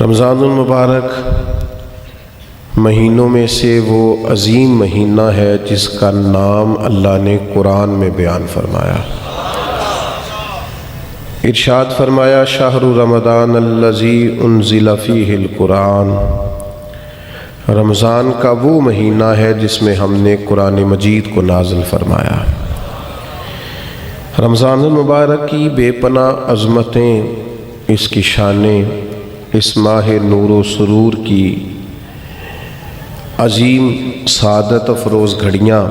رمضان المبارک مہینوں میں سے وہ عظیم مہینہ ہے جس کا نام اللہ نے قرآن میں بیان فرمایا۔ ارشاد فرمایا شہر رمضان الذی انزل فیہ القرآن، رمضان کا وہ مہینہ ہے جس میں ہم نے قرآن مجید کو نازل فرمایا۔ رمضان المبارک کی بے پناہ عظمتیں، اس کی شانیں، اس ماہ نور و سرور کی عظیم سعادت افروز گھڑیاں،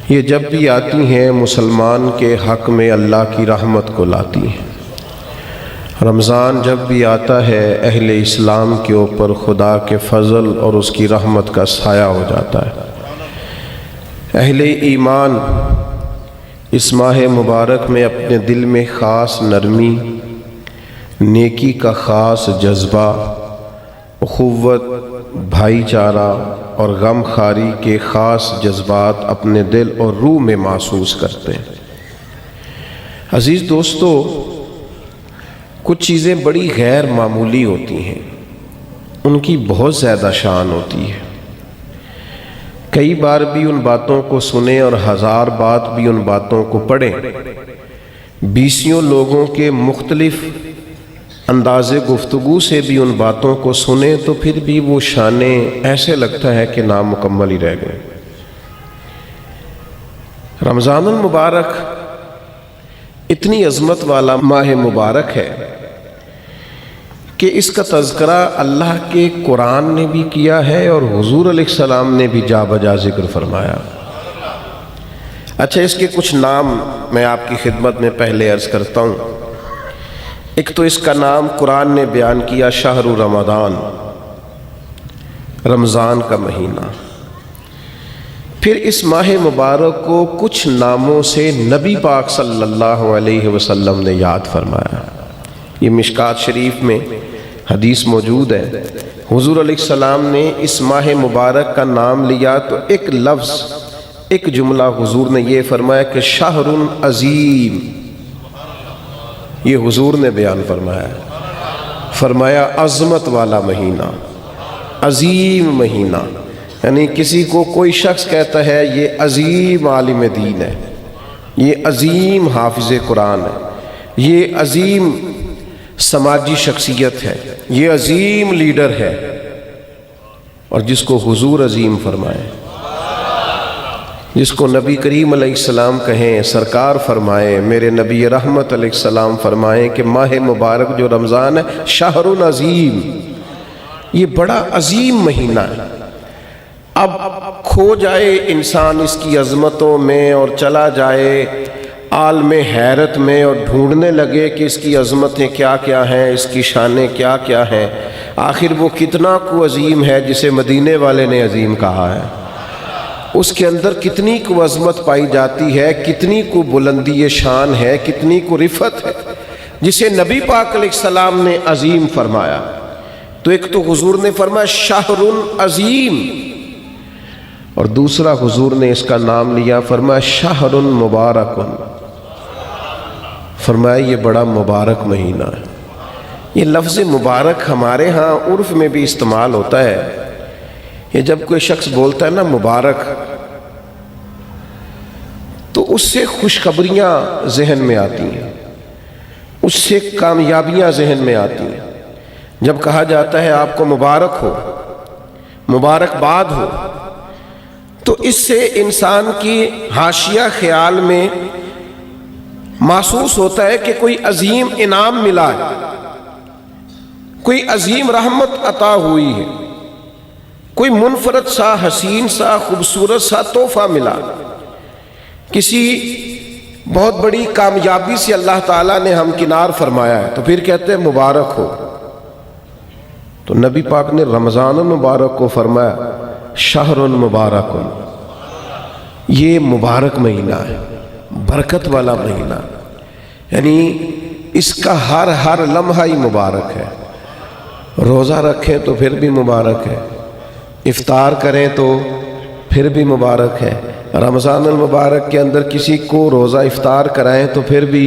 یہ جب بھی آتی ہیں مسلمان کے حق میں اللہ کی رحمت کو لاتی ہیں۔ رمضان جب بھی آتا ہے اہل اسلام کے اوپر خدا کے فضل اور اس کی رحمت کا سایہ ہو جاتا ہے۔ اہل ایمان اس ماہ مبارک میں اپنے دل میں خاص نرمی، نیکی کا خاص جذبہ، اخوت، بھائی چارہ اور غم خاری کے خاص جذبات اپنے دل اور روح میں محسوس کرتے ہیں۔ عزیز دوستو، کچھ چیزیں بڑی غیر معمولی ہوتی ہیں، ان کی بہت زیادہ شان ہوتی ہے۔ کئی بار بھی ان باتوں کو سنیں اور ہزار بات بھی ان باتوں کو پڑھیں، بیسیوں لوگوں کے مختلف انداز گفتگو سے بھی ان باتوں کو سنیں تو پھر بھی وہ شانیں ایسے لگتا ہے کہ نامکمل ہی رہ گئے۔ رمضان المبارک اتنی عظمت والا ماہ مبارک ہے کہ اس کا تذکرہ اللہ کے قرآن نے بھی کیا ہے اور حضور علیہ السلام نے بھی جا بجا ذکر فرمایا۔ اچھا، اس کے کچھ نام میں آپ کی خدمت میں پہلے عرض کرتا ہوں۔ ایک تو اس کا نام قرآن نے بیان کیا شہر رمضان، رمضان کا مہینہ۔ پھر اس ماہ مبارک کو کچھ ناموں سے نبی پاک صلی اللہ علیہ وسلم نے یاد فرمایا۔ یہ مشکات شریف میں حدیث موجود ہے، حضور علیہ السلام نے اس ماہ مبارک کا نام لیا تو ایک لفظ، ایک جملہ حضور نے یہ فرمایا کہ شہر عظیم، یہ حضور نے بیان فرمایا عظمت والا مہینہ، عظیم مہینہ۔ یعنی کسی کو کوئی شخص کہتا ہے یہ عظیم عالم دین ہے، یہ عظیم حافظ قرآن ہے، یہ عظیم سماجی شخصیت ہے، یہ عظیم لیڈر ہے، اور جس کو حضور عظیم فرمائے، جس کو نبی کریم علیہ السلام کہیں، سرکار فرمائے، میرے نبی رحمت علیہ السلام فرمائیں کہ ماہ مبارک جو رمضان ہے شہر عظیم، یہ بڑا عظیم مہینہ ہے۔ اب کھو جائے انسان اس کی عظمتوں میں اور چلا جائے عالم حیرت میں اور ڈھونڈنے لگے کہ اس کی عظمتیں کیا کیا ہیں، اس کی شانیں کیا کیا ہیں، آخر وہ کتنا کو عظیم ہے جسے مدینے والے نے عظیم کہا ہے، اس کے اندر کتنی کو عظمت پائی جاتی ہے، کتنی کو بلندی شان ہے، کتنی کو رفعت ہے، جسے نبی پاک علیہ السلام نے عظیم فرمایا۔ تو ایک تو حضور نے فرمایا شہر عظیم، اور دوسرا حضور نے اس کا نام لیا، فرمایا شہر مبارک، فرمایا یہ بڑا مبارک مہینہ ہے۔ یہ لفظ مبارک ہمارے ہاں عرف میں بھی استعمال ہوتا ہے۔ یہ جب کوئی شخص بولتا ہے نا مبارک، تو اس سے خوشخبریاں ذہن میں آتی ہیں، اس سے کامیابیاں ذہن میں آتی ہیں۔ جب کہا جاتا ہے آپ کو مبارک ہو، مبارکباد ہو، تو اس سے انسان کی حاشیہ خیال میں محسوس ہوتا ہے کہ کوئی عظیم انعام ملا ہے، کوئی عظیم رحمت عطا ہوئی ہے، کوئی منفرد سا، حسین سا، خوبصورت سا تحفہ ملا، کسی بہت بڑی کامیابی سے اللہ تعالیٰ نے ہمکنار فرمایا ہے، تو پھر کہتے ہیں مبارک ہو۔ تو نبی پاک نے رمضان المبارک کو فرمایا شہر مبارک، یہ مبارک مہینہ ہے، برکت والا مہینہ، یعنی اس کا ہر لمحہ ہی مبارک ہے۔ روزہ رکھیں تو پھر بھی مبارک ہے، افطار کریں تو پھر بھی مبارک ہے، رمضان المبارک کے اندر کسی کو روزہ افطار کرائیں تو پھر بھی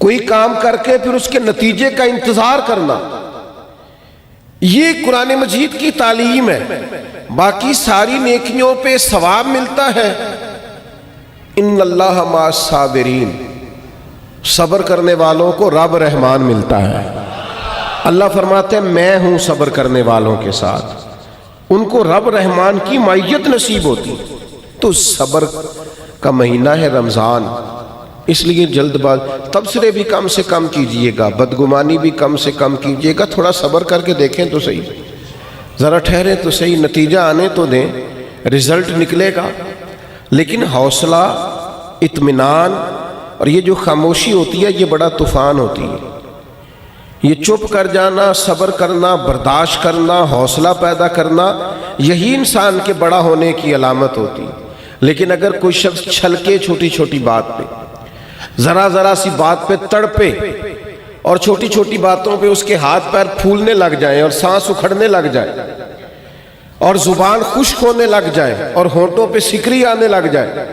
کوئی کام کر کے پھر اس کے نتیجے کا انتظار کرنا، یہ قرآن مجید کی تعلیم ہے۔ باقی ساری نیکیوں پہ ثواب ملتا ہے۔ ان اللہ مع الصابرین، صبر کرنے والوں کو رب رحمان ملتا ہے۔ اللہ فرماتے ہیں میں ہوں صبر کرنے والوں کے ساتھ، ان کو رب رحمان کی معیت نصیب ہوتی۔ تو صبر کا مہینہ ہے رمضان، اس لیے جلد باز تبصرے بھی کم سے کم کیجئے گا، بدگمانی بھی کم سے کم کیجئے گا، تھوڑا صبر کر کے دیکھیں تو صحیح، ذرا ٹھہریں تو صحیح، نتیجہ آنے تو دیں، رزلٹ نکلے گا۔ لیکن حوصلہ، اطمینان اور یہ جو خاموشی ہوتی ہے یہ بڑا طوفان ہوتی ہے۔ یہ چپ کر جانا، صبر کرنا، برداشت کرنا، حوصلہ پیدا کرنا، یہی انسان کے بڑا ہونے کی علامت ہوتی ہے۔ لیکن اگر کوئی شخص چھلکے چھوٹی چھوٹی بات پہ، ذرا سی بات پہ تڑپے اور چھوٹی چھوٹی باتوں پہ اس کے ہاتھ پیر پھولنے لگ جائیں اور سانس اکھڑنے لگ جائے اور زبان خشک ہونے لگ جائے اور ہونٹوں پہ سکری آنے لگ جائے،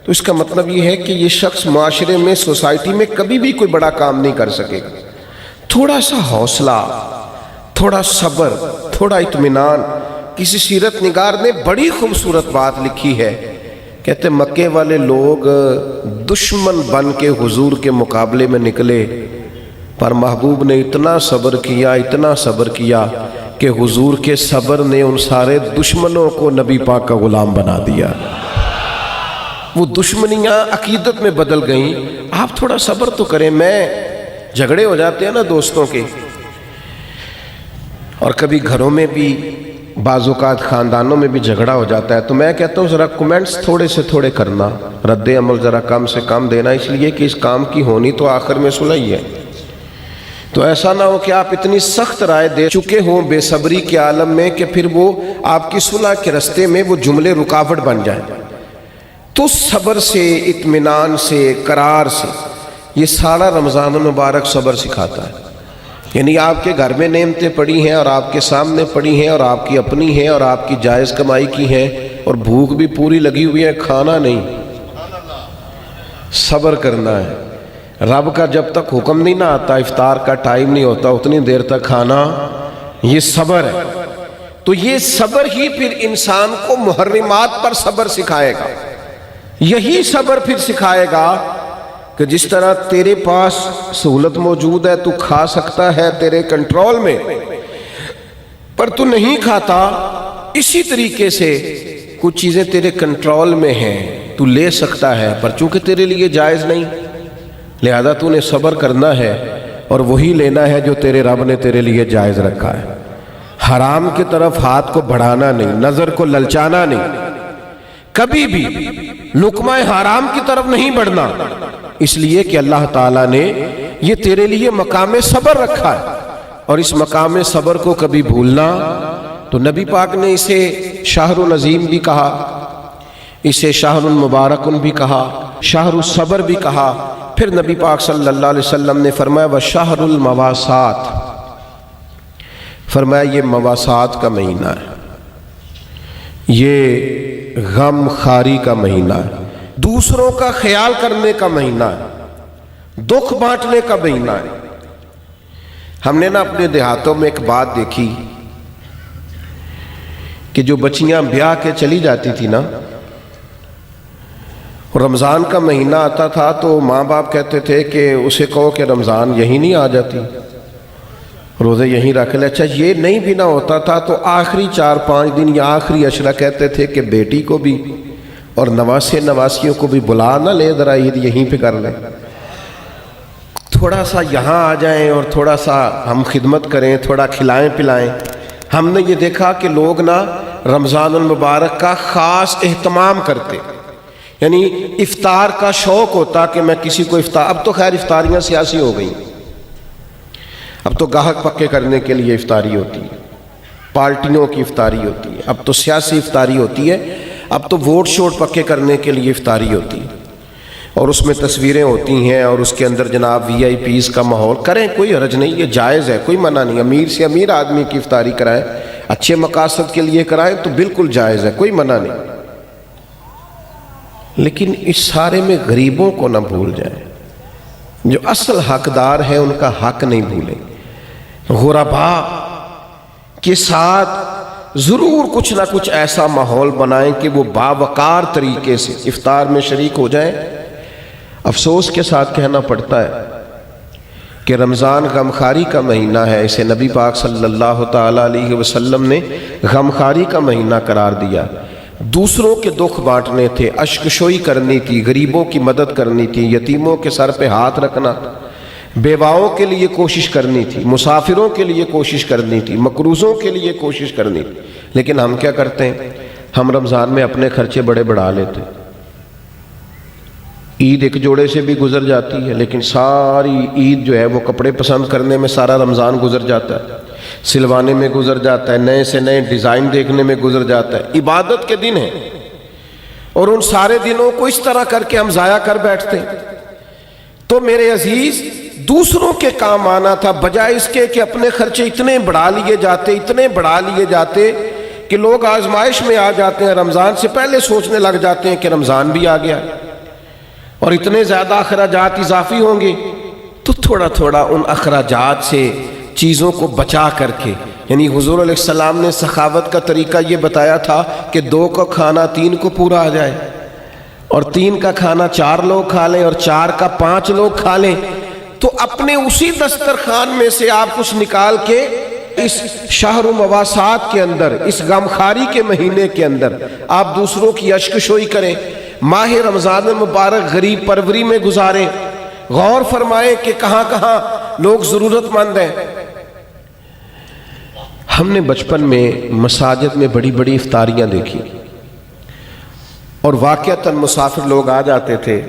تو اس کا مطلب یہ ہے کہ یہ شخص معاشرے میں، سوسائٹی میں کبھی بھی کوئی بڑا کام نہیں کر سکے گا۔ تھوڑا سا حوصلہ، تھوڑا صبر، تھوڑا اطمینان۔ کسی سیرت نگار نے بڑی خوبصورت بات لکھی ہے، کہتے مکے والے لوگ دشمن بن کے حضور کے مقابلے میں نکلے، پر محبوب نے اتنا صبر کیا، اتنا صبر کیا کہ حضور کے صبر نے ان سارے دشمنوں کو نبی پاک کا غلام بنا دیا۔ وہ دشمنیاں عقیدت میں بدل گئیں۔ آپ تھوڑا صبر تو کریں۔ میں جھگڑے ہو جاتے ہیں نا دوستوں کے، اور کبھی گھروں میں بھی، بعض اوقات خاندانوں میں بھی جھگڑا ہو جاتا ہے، تو میں کہتا ہوں ذرا کمنٹس تھوڑے سے تھوڑے کرنا، رد عمل ذرا کم سے کم دینا، اس لیے کہ اس کام کی ہونی تو آخر میں صلح ہی ہے۔ تو ایسا نہ ہو کہ آپ اتنی سخت رائے دے چکے ہوں بے صبری کے عالم میں کہ پھر وہ آپ کی صلح کے رستے میں وہ جملے رکاوٹ بن جائیں۔ تو صبر سے، اطمینان سے، قرار سے، یہ سارا رمضان المبارک صبر سکھاتا ہے۔ یعنی آپ کے گھر میں نعمتیں پڑی ہیں اور آپ کے سامنے پڑی ہیں اور آپ کی اپنی ہیں اور آپ کی جائز کمائی کی ہیں، اور بھوک بھی پوری لگی ہوئی ہے، کھانا نہیں، صبر کرنا ہے۔ رب کا جب تک حکم نہیں نہ آتا، افطار کا ٹائم نہیں ہوتا، اتنی دیر تک کھانا، یہ صبر ہے۔ تو یہ صبر ہی پھر انسان کو محرمات پر صبر سکھائے گا۔ یہی صبر پھر سکھائے گا کہ جس طرح تیرے پاس سہولت موجود ہے، تو کھا سکتا ہے، تیرے کنٹرول میں، پر تو نہیں کھاتا، اسی طریقے سے کچھ چیزیں تیرے کنٹرول میں ہیں، تو لے سکتا ہے، پر چونکہ تیرے لیے جائز نہیں، لہذا تو نے صبر کرنا ہے اور وہی لینا ہے جو تیرے رب نے تیرے لیے جائز رکھا ہے۔ حرام کی طرف ہاتھ کو بڑھانا نہیں، نظر کو للچانا نہیں، کبھی بھی لقمہ حرام کی طرف نہیں بڑھنا، اس لیے کہ اللہ تعالیٰ نے یہ تیرے لیے مقام صبر رکھا ہے، اور اس مقام صبر کو کبھی بھولنا، تو نبی پاک نے اسے شہر العظیم بھی کہا، اسے شہر المبارک بھی کہا، شہر الصبر بھی کہا۔ پھر نبی پاک صلی اللہ علیہ وسلم نے فرمایا وشہر المواسات، فرمایا یہ مواسات کا مہینہ ہے، یہ غم خاری کا مہینہ ہے، دوسروں کا خیال کرنے کا مہینہ ہے، دکھ بانٹنے کا مہینہ ہے۔ ہم نے نا اپنے دیہاتوں میں ایک بات دیکھی کہ جو بچیاں بیاہ کے چلی جاتی تھی نا، رمضان کا مہینہ آتا تھا تو ماں باپ کہتے تھے کہ اسے کہو کہ رمضان یہیں نہیں آ جاتی، روزے یہیں رکھ لے۔ اچھا یہ نہیں بھی نہ ہوتا تھا تو آخری 4-5 دن یا آخری عشرہ کہتے تھے کہ بیٹی کو بھی اور نواسے نواسیوں کو بھی بلا نہ لے، ذرا عید یہیں پہ کر لیں، تھوڑا سا یہاں آ جائیں اور تھوڑا سا ہم خدمت کریں، تھوڑا کھلائیں پلائیں۔ ہم نے یہ دیکھا کہ لوگ نا رمضان المبارک کا خاص اہتمام کرتے، یعنی افطار کا شوق ہوتا کہ میں کسی کو افطار، اب تو خیر افطاریاں سیاسی ہو گئیں، اب تو گاہک پکے کرنے کے لیے افطاری ہوتی ہے، پارٹیوں کی افطاری ہوتی ہے، اب تو سیاسی افطاری ہوتی ہے، اب تو ووٹ شوٹ پکے کرنے کے لیے افطاری ہوتی ہے، اور اس میں تصویریں ہوتی ہیں اور اس کے اندر جناب VIPs کا ماحول، کریں کوئی حرج نہیں، یہ جائز ہے، کوئی منع نہیں، امیر سے امیر آدمی کی افطاری کرائیں، اچھے مقاصد کے لیے کرائیں تو بالکل جائز ہے، کوئی منع نہیں، لیکن اس سارے میں غریبوں کو نہ بھول جائیں، جو اصل حقدار ہیں ان کا حق نہیں بھولیں. غربا کے ساتھ ضرور کچھ نہ کچھ ایسا ماحول بنائیں کہ وہ باوقار طریقے سے افطار میں شریک ہو جائیں. افسوس کے ساتھ کہنا پڑتا ہے کہ رمضان غمخواری کا مہینہ ہے. اسے نبی پاک صلی اللہ تعالیٰ علیہ وسلم نے غمخواری کا مہینہ قرار دیا. دوسروں کے دکھ بانٹنے تھے، اشکشوئی کرنی تھی، غریبوں کی مدد کرنی تھی، یتیموں کے سر پہ ہاتھ رکھنا، بیواؤں کے لیے کوشش کرنی تھی، مسافروں کے لیے کوشش کرنی تھی، مقروضوں کے لیے کوشش کرنی تھی. لیکن ہم کیا کرتے ہیں؟ ہم رمضان میں اپنے خرچے بڑے بڑھا لیتے. عید ایک جوڑے سے بھی گزر جاتی ہے، لیکن ساری عید جو ہے وہ کپڑے پسند کرنے میں سارا رمضان گزر جاتا ہے، سلوانے میں گزر جاتا ہے، نئے سے نئے ڈیزائن دیکھنے میں گزر جاتا ہے. عبادت کے دن ہیں اور ان سارے دنوں کو اس طرح کر کے ہم ضائع کر بیٹھتے ہیں. تو میرے عزیز، دوسروں کے کام آنا تھا، بجائے اس کے کہ اپنے خرچے اتنے بڑھا لیے جاتے کہ لوگ آزمائش میں آ جاتے ہیں. رمضان سے پہلے سوچنے لگ جاتے ہیں کہ رمضان بھی آ گیا اور اتنے زیادہ اخراجات اضافی ہوں گے. تو تھوڑا تھوڑا ان اخراجات سے چیزوں کو بچا کر کے، یعنی حضور علیہ السلام نے سخاوت کا طریقہ یہ بتایا تھا کہ 2 کا کھانا 3 کو پورا آ جائے، اور 3 کا کھانا 4 لوگ کھا لیں، اور 4 کا 5 لوگ کھا لیں. تو اپنے اسی دسترخوان میں سے آپ کچھ نکال کے اس شہر و مواسات کے اندر، اس غمخواری کے مہینے کے اندر آپ دوسروں کی اشکشوئی کریں. ماہ رمضان مبارک غریب پروری میں گزاریں. غور فرمائیں کہ کہاں کہاں لوگ ضرورت مند ہیں. ہم نے بچپن میں مساجد میں بڑی بڑی افطاریاں دیکھی، اور واقعتاً مسافر لوگ آ جاتے تھے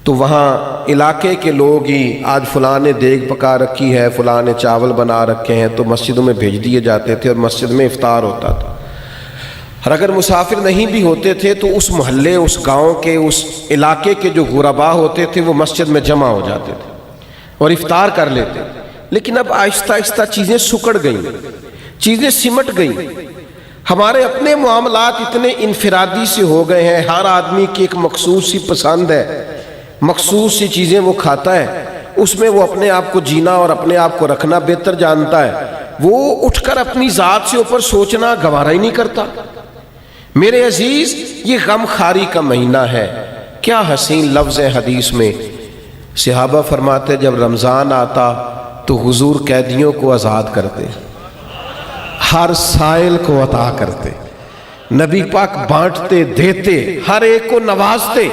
تو وہاں علاقے کے لوگ ہی، آج فلاں نے دیگ پکا رکھی ہے، فلاں نے چاول بنا رکھے ہیں، تو مسجدوں میں بھیج دیے جاتے تھے اور مسجد میں افطار ہوتا تھا. اور اگر مسافر نہیں بھی ہوتے تھے تو اس محلے، اس گاؤں کے، اس علاقے کے جو غربا ہوتے تھے وہ مسجد میں جمع ہو جاتے تھے اور افطار کر لیتے. لیکن اب آہستہ آہستہ چیزیں سکڑ گئیں، چیزیں سمٹ گئیں. ہمارے اپنے معاملات اتنے انفرادی سے ہو گئے ہیں. ہر آدمی کی ایک مخصوص سی پسند ہے، مخصوص سی چیزیں وہ کھاتا ہے، اس میں وہ اپنے آپ کو جینا اور اپنے آپ کو رکھنا بہتر جانتا ہے. وہ اٹھ کر اپنی ذات سے اوپر سوچنا گوارا ہی نہیں کرتا. میرے عزیز، یہ غمخواری کا مہینہ ہے. کیا حسین لفظ ہے حدیث میں. صحابہ فرماتے جب رمضان آتا تو حضور قیدیوں کو آزاد کرتے، ہر سائل کو عطا کرتے، نبی پاک بانٹتے، دیتے، ہر ایک کو نوازتے.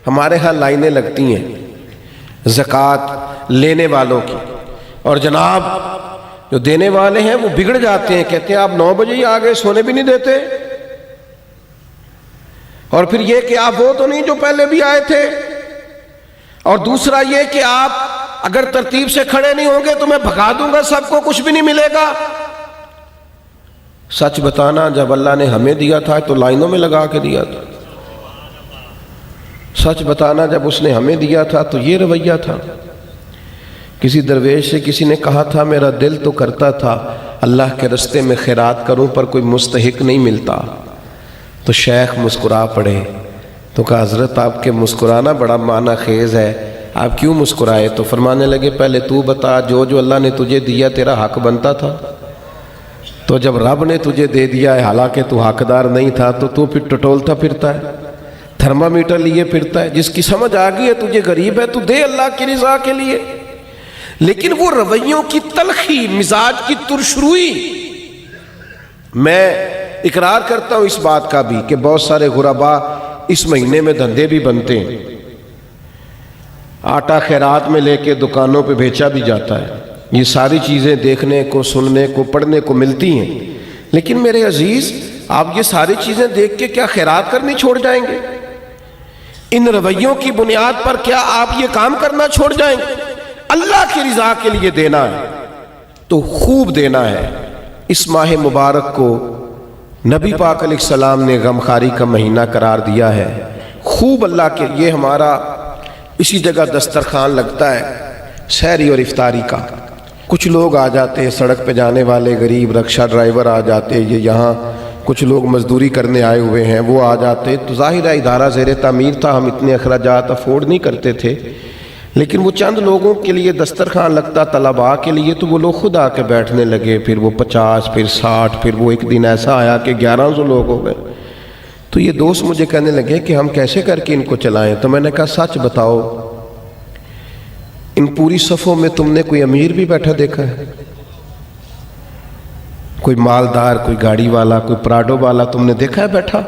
ہمارے ہاں لائنیں لگتی ہیں زکوٰۃ لینے والوں کی، اور جناب جو دینے والے ہیں وہ بگڑ جاتے ہیں، کہتے ہیں آپ 9 بجے ہی آ گئے، سونے بھی نہیں دیتے. اور پھر یہ کہ آپ وہ تو نہیں جو پہلے بھی آئے تھے. اور دوسرا یہ کہ آپ اگر ترتیب سے کھڑے نہیں ہوں گے تو میں بھگا دوں گا سب کو، کچھ بھی نہیں ملے گا. سچ بتانا، جب اللہ نے ہمیں دیا تھا تو لائنوں میں لگا کے دیا تھا. سچ بتانا، جب اس نے ہمیں دیا تھا تو یہ رویہ تھا. کسی درویش سے کسی نے کہا تھا میرا دل تو کرتا تھا اللہ کے رستے میں خیرات کروں پر کوئی مستحق نہیں ملتا. تو شیخ مسکرا پڑے تو کہا حضرت آپ کے مسکرانا بڑا معنی خیز ہے، آپ کیوں مسکرائے؟ تو فرمانے لگے پہلے تو بتا، جو جو اللہ نے تجھے دیا تیرا حق بنتا تھا؟ تو جب رب نے تجھے دے دیا ہے حالانکہ تو حقدار نہیں تھا تو پھر ٹٹولتا پھرتا ہے، تھرمامیٹر لیے پھرتا ہے. جس کی سمجھ آ گئی ہے تجھے غریب ہے تو دے اللہ کی رضا کے لیے. لیکن وہ رویوں کی تلخی، مزاج کی ترشروئی، میں اقرار کرتا ہوں اس بات کا بھی کہ بہت سارے غربا اس مہینے میں دھندے بھی بنتے ہیں. آٹا خیرات میں لے کے دکانوں پہ بیچا بھی جاتا ہے. یہ ساری چیزیں دیکھنے کو، سننے کو، پڑھنے کو ملتی ہیں. لیکن میرے عزیز، آپ یہ ساری چیزیں دیکھ کے کیا خیرات کرنی چھوڑ جائیں گے؟ ان رویوں کی بنیاد پر کیا آپ یہ کام کرنا چھوڑ جائیں گے؟ اللہ کی رضا کے لیے دینا ہے تو خوب دینا ہے. اس ماہ مبارک کو نبی پاک علیہ السلام نے غمخواری کا مہینہ قرار دیا ہے. خوب اللہ کے، یہ ہمارا اسی جگہ دسترخوان لگتا ہے سحری اور افطاری کا. کچھ لوگ آ جاتے ہیں سڑک پہ جانے والے، غریب رکشہ ڈرائیور آ جاتے، یہ یہاں کچھ لوگ مزدوری کرنے آئے ہوئے ہیں وہ آ جاتے. تو ظاہر ہے ادارہ زیر تعمیر تھا، ہم اتنے اخراجات افورڈ نہیں کرتے تھے. لیکن وہ چند لوگوں کے لیے دسترخوان لگتا طلباء کے لیے، تو وہ لوگ خود آ کے بیٹھنے لگے، پھر وہ 50، پھر 60، پھر وہ ایک دن ایسا آیا کہ 1100 لوگ ہو گئے۔ تو یہ دوست مجھے کہنے لگے کہ ہم کیسے کر کے ان کو چلائیں؟ تو میں نے کہا سچ بتاؤ، ان پوری صفوں میں تم نے کوئی امیر بھی بیٹھا دیکھا ہے؟ کوئی مالدار، کوئی گاڑی والا، کوئی پراڈو والا تم نے دیکھا ہے بیٹھا؟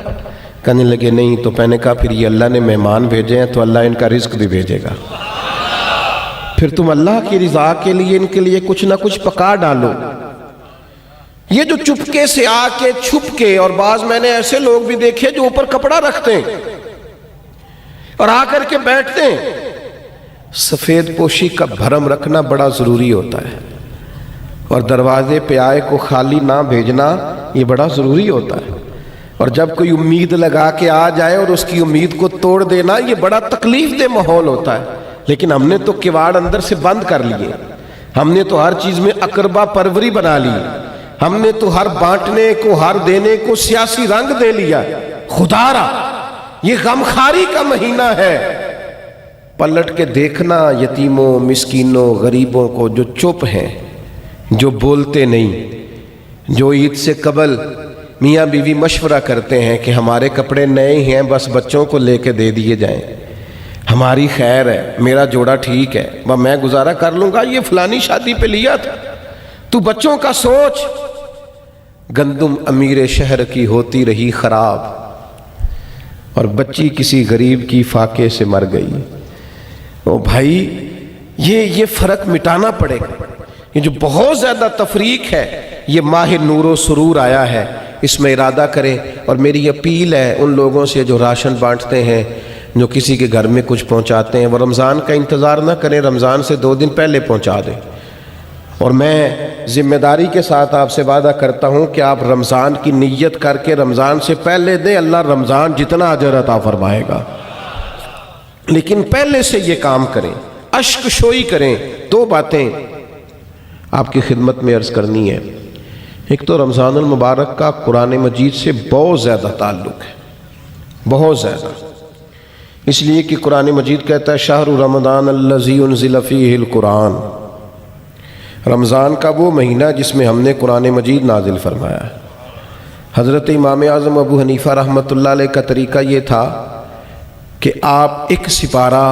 کہنے لگے نہیں۔ تو میں نے کہا پھر یہ اللہ نے مہمان بھیجے ہیں تو اللہ ان کا رزق بھی بھیجے گا، پھر تم اللہ کی رضا کے لیے ان کے لیے کچھ نہ کچھ پکا ڈالو۔ یہ جو چپکے سے آ کے چھپ کے، اور بعض میں نے ایسے لوگ بھی دیکھے جو اوپر کپڑا رکھتے ہیں اور آ کر کے بیٹھتے ہیں، سفید پوشی کا بھرم رکھنا بڑا ضروری ہوتا ہے، اور دروازے پہ آئے کو خالی نہ بھیجنا یہ بڑا ضروری ہوتا ہے، اور جب کوئی امید لگا کے آ جائے اور اس کی امید کو توڑ دینا یہ بڑا تکلیف دہ ماحول ہوتا ہے۔ لیکن ہم نے تو کواڑ اندر سے بند کر لیے، ہم نے تو ہر چیز میں اقربا پروری بنا لی، ہم نے تو ہر بانٹنے کو، ہر دینے کو سیاسی رنگ دے لیا۔ خدا را یہ غمخاری کا مہینہ ہے، پلٹ کے دیکھنا یتیموں، مسکینوں، غریبوں کو جو چپ ہیں، جو بولتے نہیں، جو عید سے قبل میاں بیوی مشورہ کرتے ہیں کہ ہمارے کپڑے نئے ہیں بس بچوں کو لے کے دے دیے جائیں، ہماری خیر ہے، میرا جوڑا ٹھیک ہے، میں گزارا کر لوں گا، یہ فلانی شادی پہ لیا تھا، تو بچوں کا سوچ۔ گندم امیر شہر کی ہوتی رہی خراب، اور بچی کسی غریب کی فاقے سے مر گئی۔ او بھائی یہ فرق مٹانا پڑے گا، یہ جو بہت زیادہ تفریق ہے، یہ ماہ نور و سرور آیا ہے، اس میں ارادہ کریں۔ اور میری اپیل ہے ان لوگوں سے جو راشن بانٹتے ہیں، جو کسی کے گھر میں کچھ پہنچاتے ہیں، وہ رمضان کا انتظار نہ کریں، رمضان سے 2 دن پہلے پہنچا دیں۔ اور میں ذمہ داری کے ساتھ آپ سے وعدہ کرتا ہوں کہ آپ رمضان کی نیت کر کے رمضان سے پہلے دیں، اللہ رمضان جتنا اجر عطا فرمائے گا، لیکن پہلے سے یہ کام کریں، اشک شوئی کریں۔ 2 باتیں آپ کی خدمت میں عرض کرنی ہے۔ ایک تو رمضان المبارک کا قرآن مجید سے بہت زیادہ تعلق ہے، بہت زیادہ، اس لیے کہ قرآن مجید کہتا ہے شہر رمضان الذی انزل فیہ القرآن، رمضان کا وہ مہینہ جس میں ہم نے قرآن مجید نازل فرمایا ہے۔ حضرت امام اعظم ابو حنیفہ رحمۃ اللہ علیہ کا طریقہ یہ تھا کہ آپ ایک سپارہ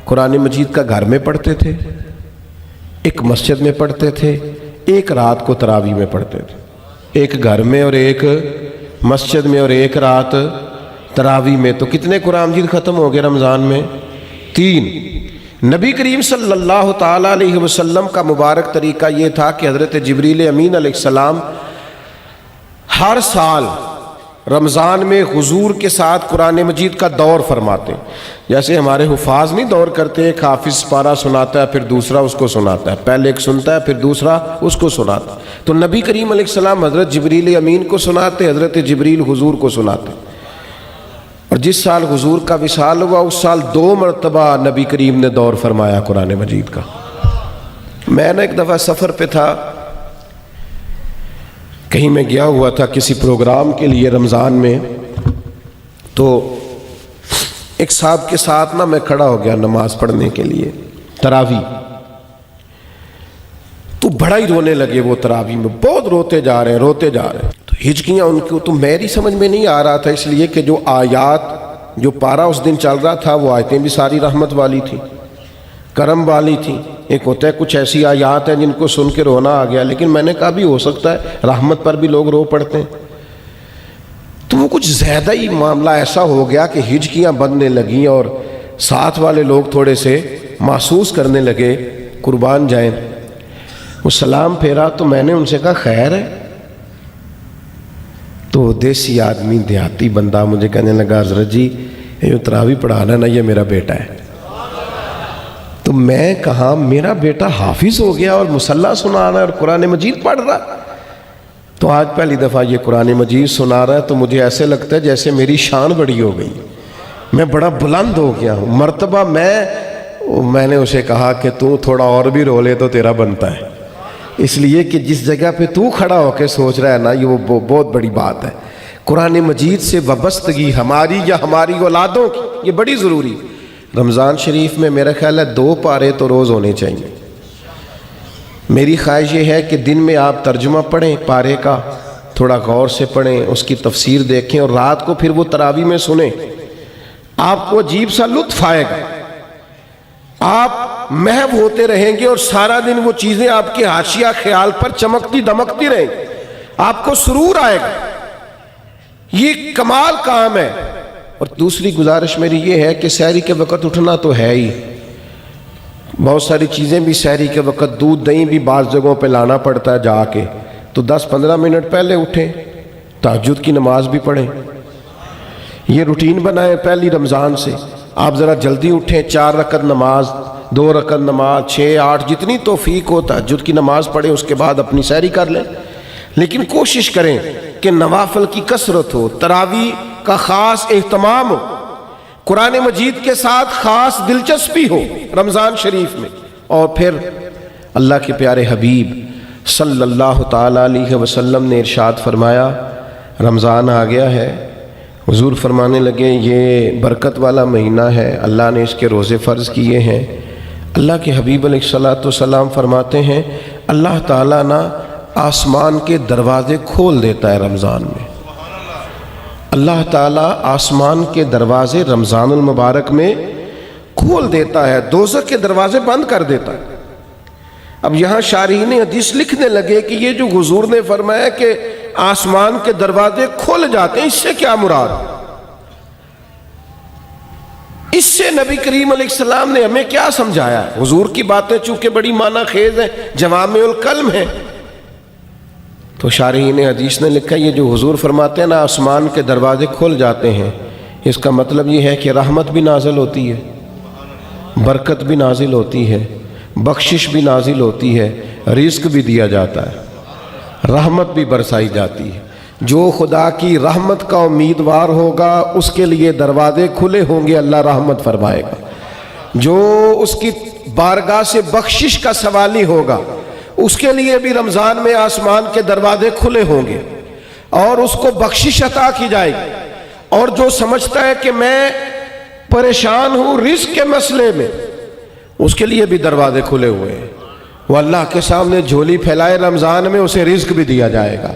قرآن مجید کا گھر میں پڑھتے تھے، ایک مسجد میں پڑھتے تھے، ایک رات کو تراویح میں پڑھتے تھے، ایک گھر میں اور ایک مسجد میں اور ایک رات تراویح میں۔ تو کتنے قرآن مجید ختم ہو گئے رمضان میں؟ 3۔ نبی کریم صلی اللہ تعالیٰ علیہ وسلم کا مبارک طریقہ یہ تھا کہ حضرت جبریل امین علیہ السلام ہر سال رمضان میں حضور کے ساتھ قرآن مجید کا دور فرماتے، جیسے ہمارے حفاظ نہیں دور کرتے، ایک حافظ پارہ سناتا ہے پھر دوسرا اس کو سناتا ہے، پہلے ایک سنتا ہے پھر دوسرا اس کو سناتا ہے، تو نبی کریم علیہ السلام حضرت جبریل امین کو سناتے، حضرت جبریل حضور کو سناتے۔ اور جس سال حضور کا وصال ہوا اس سال 2 مرتبہ نبی کریم نے دور فرمایا قرآن مجید کا۔ میں نے ایک دفعہ سفر پہ تھا، کہیں میں گیا ہوا تھا کسی پروگرام کے لیے رمضان میں، تو ایک صاحب کے ساتھ میں کھڑا ہو گیا نماز پڑھنے کے لیے تراویح، تو بڑا ہی رونے لگے وہ تراویح میں، بہت روتے جا رہے ہیں، تو ہچکیاں ان کو تو میری سمجھ میں نہیں آ رہا تھا، اس لیے کہ جو آیات، جو پارہ اس دن چل رہا تھا وہ آیتیں بھی ساری رحمت والی تھی، کرم والی تھی۔ ایک ہوتا ہے کچھ ایسی آیات ہیں جن کو سن کے رونا آ گیا، لیکن میں نے کہا بھی ہو سکتا ہے رحمت پر بھی لوگ رو پڑتے ہیں، تو وہ کچھ زیادہ ہی معاملہ ایسا ہو گیا کہ ہچکیاں بندنے لگیں، اور ساتھ والے لوگ تھوڑے سے محسوس کرنے لگے قربان جائیں۔ وہ سلام پھیرا تو میں نے ان سے کہا خیر ہے؟ تو دیسی آدمی، دیہاتی بندہ مجھے کہنے لگا حضرت جی یہ جو تراویح پڑھانا نا یہ میرا بیٹا ہے۔ تو میں کہا میرا بیٹا حافظ ہو گیا اور مصلی سنا رہا ہے اور قرآن مجید پڑھ رہا ہے؟ تو آج پہلی دفعہ یہ قرآن مجید سنا رہا ہے تو مجھے ایسے لگتا ہے جیسے میری شان بڑی ہو گئی، میں بڑا بلند ہو گیا ہوں۔ مرتبہ میں نے اسے کہا کہ تو تھوڑا اور بھی رو لے تو تیرا بنتا ہے، اس لیے کہ جس جگہ پہ تو کھڑا ہو کے سوچ رہا ہے نا یہ وہ بہت بڑی بات ہے۔ قرآن مجید سے وابستگی ہماری یا ہماری اولادوں کی یہ بڑی ضروری۔ رمضان شریف میں میرا خیال ہے 2 پارے تو روز ہونے چاہیے۔ میری خواہش یہ ہے کہ دن میں آپ ترجمہ پڑھیں پارے کا، تھوڑا غور سے پڑھیں، اس کی تفسیر دیکھیں، اور رات کو پھر وہ تراویح میں سنیں۔ آپ کو عجیب سا لطف آئے گا، آپ محو ہوتے رہیں گے اور سارا دن وہ چیزیں آپ کے حاشیہ خیال پر چمکتی دمکتی رہیں گی، آپ کو سرور آئے گا۔ یہ کمال کام ہے۔ اور دوسری گزارش میری یہ ہے کہ سحری کے وقت اٹھنا تو ہے ہی، بہت ساری چیزیں بھی سحری کے وقت، دودھ دہی بھی بعض جگہوں پہ لانا پڑتا ہے جا کے، تو 10-15 منٹ پہلے اٹھیں، تہجد کی نماز بھی پڑھیں۔ یہ روٹین بنائیں پہلی رمضان سے، آپ ذرا جلدی اٹھیں، 4 رکعت نماز، 2 رکعت نماز، 6-8 جتنی توفیق ہو تہجد کی نماز پڑھیں، اس کے بعد اپنی سحری کر لیں۔ لیکن کوشش کریں کہ نوافل کی کثرت ہو، تراویح کا خاص اہتمام ہو، قرآن مجید کے ساتھ خاص دلچسپی ہو رمضان شریف میں۔ اور پھر اللہ کے پیارے حبیب صلی اللہ تعالیٰ علیہ وسلم نے ارشاد فرمایا، رمضان آ گیا ہے، حضور فرمانے لگے یہ برکت والا مہینہ ہے، اللہ نے اس کے روزے فرض کیے ہیں۔ اللہ کے حبیب علیہ الصلوۃ والسلام فرماتے ہیں اللہ تعالیٰ نا آسمان کے دروازے کھول دیتا ہے رمضان میں، اللہ تعالیٰ آسمان کے دروازے رمضان المبارک میں کھول دیتا ہے، دوزخ کے دروازے بند کر دیتا ہے۔ اب یہاں شارحین حدیث لکھنے لگے کہ یہ جو حضور نے فرمایا کہ آسمان کے دروازے کھول جاتے ہیں، اس سے کیا مراد؟ اس سے نبی کریم علیہ السلام نے ہمیں کیا سمجھایا؟ حضور کی باتیں چونکہ بڑی معنی خیز ہیں، جوامع الکلم ہیں، تو شارحین حدیث نے لکھا یہ جو حضور فرماتے ہیں نا آسمان کے دروازے کھل جاتے ہیں، اس کا مطلب یہ ہے کہ رحمت بھی نازل ہوتی ہے، برکت بھی نازل ہوتی ہے، بخشش بھی نازل ہوتی ہے، رزق بھی دیا جاتا ہے، رحمت بھی برسائی جاتی ہے۔ جو خدا کی رحمت کا امیدوار ہوگا اس کے لیے دروازے کھلے ہوں گے، اللہ رحمت فرمائے گا۔ جو اس کی بارگاہ سے بخشش کا سوالی ہوگا اس کے لیے بھی رمضان میں آسمان کے دروازے کھلے ہوں گے اور اس کو بخشش عطا کی جائے گی۔ اور جو سمجھتا ہے کہ میں پریشان ہوں رزق کے مسئلے میں، اس کے لیے بھی دروازے کھلے ہوئے ہیں، وہ اللہ کے سامنے جھولی پھیلائے رمضان میں، اسے رزق بھی دیا جائے گا۔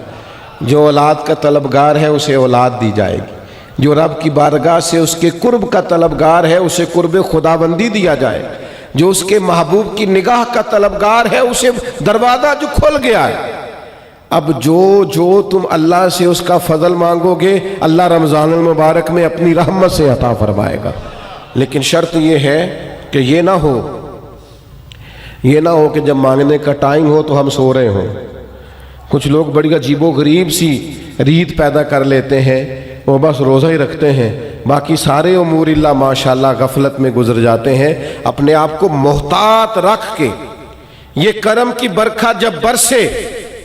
جو اولاد کا طلبگار ہے اسے اولاد دی جائے گی، جو رب کی بارگاہ سے اس کے قرب کا طلبگار ہے اسے قرب خداوندی دیا جائے گا، جو اس کے محبوب کی نگاہ کا طلبگار ہے اسے دروازہ جو کھل گیا ہے۔ اب جو تم اللہ سے اس کا فضل مانگو گے اللہ رمضان المبارک میں اپنی رحمت سے عطا فرمائے گا۔ لیکن شرط یہ ہے کہ یہ نہ ہو کہ جب مانگنے کا ٹائم ہو تو ہم سو رہے ہوں۔ کچھ لوگ بڑی عجیب و غریب سی ریت پیدا کر لیتے ہیں، وہ بس روزہ ہی رکھتے ہیں، باقی سارے امور اللہ ماشاءاللہ غفلت میں گزر جاتے ہیں۔ اپنے آپ کو محتاط رکھ کے یہ کرم کی برکھا جب برسے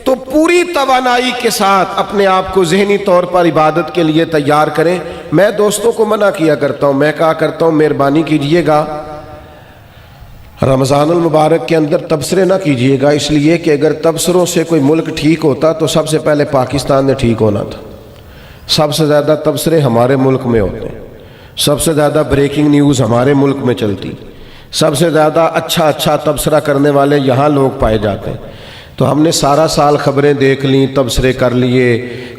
تو پوری توانائی کے ساتھ اپنے آپ کو ذہنی طور پر عبادت کے لیے تیار کریں۔ میں دوستوں کو منع کیا کرتا ہوں، میں کہا کرتا ہوں مہربانی کیجئے گا رمضان المبارک کے اندر تبصرے نہ کیجئے گا، اس لیے کہ اگر تبصروں سے کوئی ملک ٹھیک ہوتا تو سب سے پہلے پاکستان نے ٹھیک ہونا تھا۔ سب سے زیادہ تبصرے ہمارے ملک میں ہوتے ہیں، سب سے زیادہ بریکنگ نیوز ہمارے ملک میں چلتی، سب سے زیادہ اچھا تبصرہ کرنے والے یہاں لوگ پائے جاتے ہیں۔ تو ہم نے سارا سال خبریں دیکھ لیں، تبصرے کر لیے،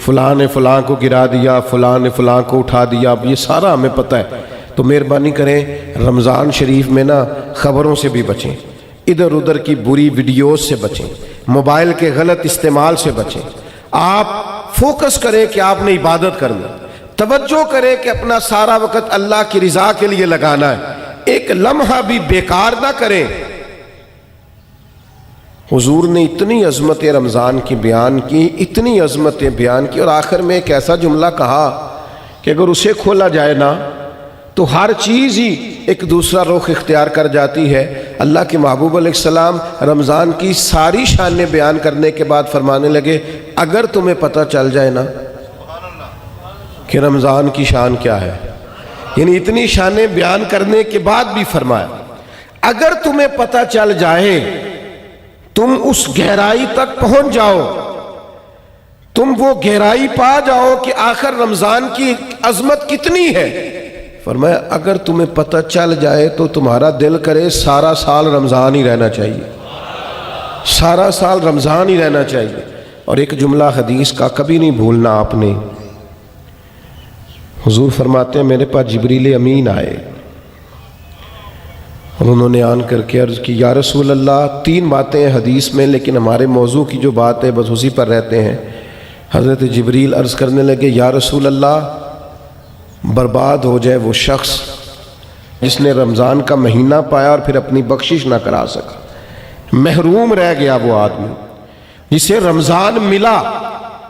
فلاں نے فلاں کو گرا دیا، فلاں نے فلاں کو اٹھا دیا، اب یہ سارا ہمیں پتہ ہے۔ تو مہربانی کریں رمضان شریف میں نا خبروں سے بھی بچیں، ادھر ادھر کی بری ویڈیوز سے بچیں، موبائل کے غلط استعمال سے بچیں۔ آپ فوکس کریں کہ آپ نے عبادت کرنا، توجہ کریں کہ اپنا سارا وقت اللہ کی رضا کے لیے لگانا ہے، ایک لمحہ بھی بیکار نہ کریں۔ حضور نے اتنی عظمت رمضان کی بیان کی، اتنی عظمتیں بیان کی، اور آخر میں ایک ایسا جملہ کہا کہ اگر اسے کھولا جائے نا تو ہر چیز ہی ایک دوسرا رخ اختیار کر جاتی ہے۔ اللہ کے محبوب علیہ السلام رمضان کی ساری شانیں بیان کرنے کے بعد فرمانے لگے اگر تمہیں پتہ چل جائے نا کہ رمضان کی شان کیا ہے، یعنی اتنی شانیں بیان کرنے کے بعد بھی فرمایا اگر تمہیں پتہ چل جائے، تم اس گہرائی تک پہنچ جاؤ، تم وہ گہرائی پا جاؤ کہ آخر رمضان کی عظمت کتنی ہے، فرمایا اگر تمہیں پتہ چل جائے تو تمہارا دل کرے سارا سال رمضان ہی رہنا چاہیے، سارا سال رمضان ہی رہنا چاہیے۔ اور ایک جملہ حدیث کا کبھی نہیں بھولنا آپ نے، حضور فرماتے ہیں میرے پاس جبریل امین آئے اور انہوں نے آن کر کے عرض کی یا رسول اللہ، 3 باتیں ہیں حدیث میں لیکن ہمارے موضوع کی جو بات ہے بس اسی پر رہتے ہیں۔ حضرت جبریل عرض کرنے لگے یا رسول اللہ، برباد ہو جائے وہ شخص جس نے رمضان کا مہینہ پایا اور پھر اپنی بخشش نہ کرا سکا، محروم رہ گیا وہ آدمی جسے رمضان ملا،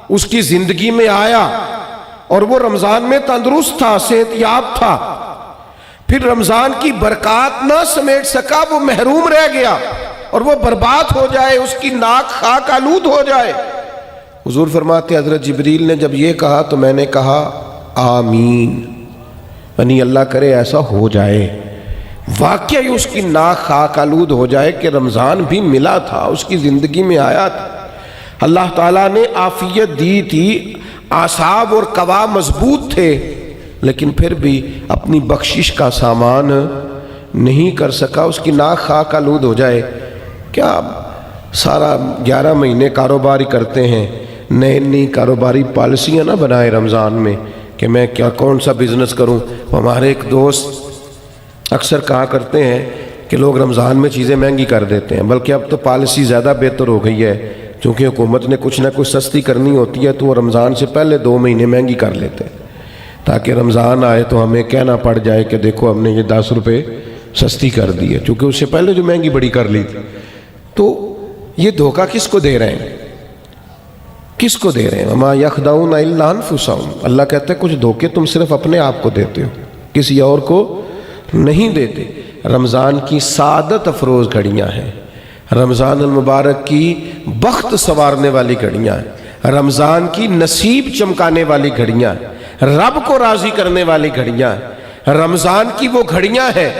اس کی زندگی میں آیا اور وہ رمضان میں تندرست تھا، صحت یاب تھا، پھر رمضان کی برکات نہ سمیٹ سکا، وہ محروم رہ گیا اور وہ برباد ہو جائے، اس کی ناک خاک آلود ہو جائے۔ حضور فرماتے حضرت جبریل نے جب یہ کہا تو میں نے کہا آمین، یعنی اللہ کرے ایسا ہو جائے، واقعی اس کی ناک خاک آلود ہو جائے کہ رمضان بھی ملا تھا، اس کی زندگی میں آیا تھا، اللہ تعالیٰ نے عافیت دی تھی، اعصاب اور قوا مضبوط تھے، لیکن پھر بھی اپنی بخشش کا سامان نہیں کر سکا، اس کی ناک خاک آلود ہو جائے۔ کیا سارا 11 مہینے کاروباری کرتے ہیں، نئی کاروباری پالیسیاں نہ بنائے رمضان میں کہ میں کیا کون سا بزنس کروں۔ ہمارے ایک دوست اکثر کہا کرتے ہیں کہ لوگ رمضان میں چیزیں مہنگی کر دیتے ہیں، بلکہ اب تو پالیسی زیادہ بہتر ہو گئی ہے، چونکہ حکومت نے کچھ نہ کچھ سستی کرنی ہوتی ہے تو وہ رمضان سے پہلے 2 مہینے مہنگی کر لیتے ہیں تاکہ رمضان آئے تو ہمیں کہنا پڑ جائے کہ دیکھو ہم نے یہ 10 روپے سستی کر دی ہے، چونکہ اس سے پہلے جو مہنگی بڑی کر لی تھی۔ تو یہ دھوکہ کس کو دے رہے ہیں؟ کس کو دے رہے ہیں؟ وَمَا يَخْدَعُونَ إِلَّا أَنفُسَهُمْ، اللہ کہتے ہیں کچھ دھوکے تم صرف اپنے آپ کو دیتے ہو، کسی اور کو نہیں دیتے۔ رمضان کی سعادت افروز گھڑیاں ہیں، رمضان المبارک کی بخت سنوارنے والی گھڑیاں ہیں، رمضان کی نصیب چمکانے والی گھڑیاں ہیں، رب کو راضی کرنے والی گھڑیاں ہیں۔ رمضان کی وہ گھڑیاں ہیں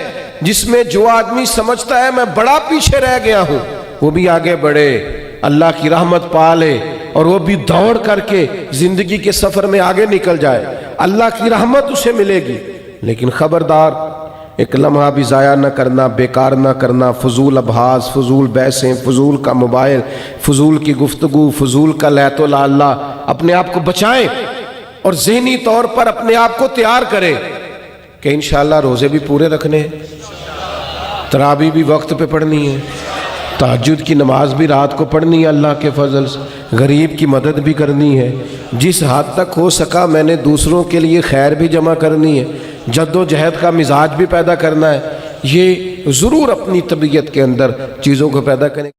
جس میں جو آدمی سمجھتا ہے میں بڑا پیچھے رہ گیا ہوں وہ بھی آگے بڑھے، اللہ کی رحمت پالے اور وہ بھی دوڑ کر کے زندگی کے سفر میں آگے نکل جائے، اللہ کی رحمت اسے ملے گی۔ لیکن خبردار، ایک لمحہ بھی ضائع نہ کرنا، بیکار نہ کرنا، فضول ابحاث، فضول بحثیں، فضول کا موبائل، فضول کی گفتگو، فضول کا لیت و لالا، اپنے آپ کو بچائیں اور ذہنی طور پر اپنے آپ کو تیار کریں کہ انشاءاللہ روزے بھی پورے رکھنے ہیں، تراویح بھی وقت پہ پڑھنی ہے، تہجد کی نماز بھی رات کو پڑھنی ہے اللہ کے فضل سے، غریب کی مدد بھی کرنی ہے، جس حد تک ہو سکا میں نے دوسروں کے لیے خیر بھی جمع کرنی ہے، جد و جہد کا مزاج بھی پیدا کرنا ہے۔ یہ ضرور اپنی طبیعت کے اندر چیزوں کو پیدا کریں۔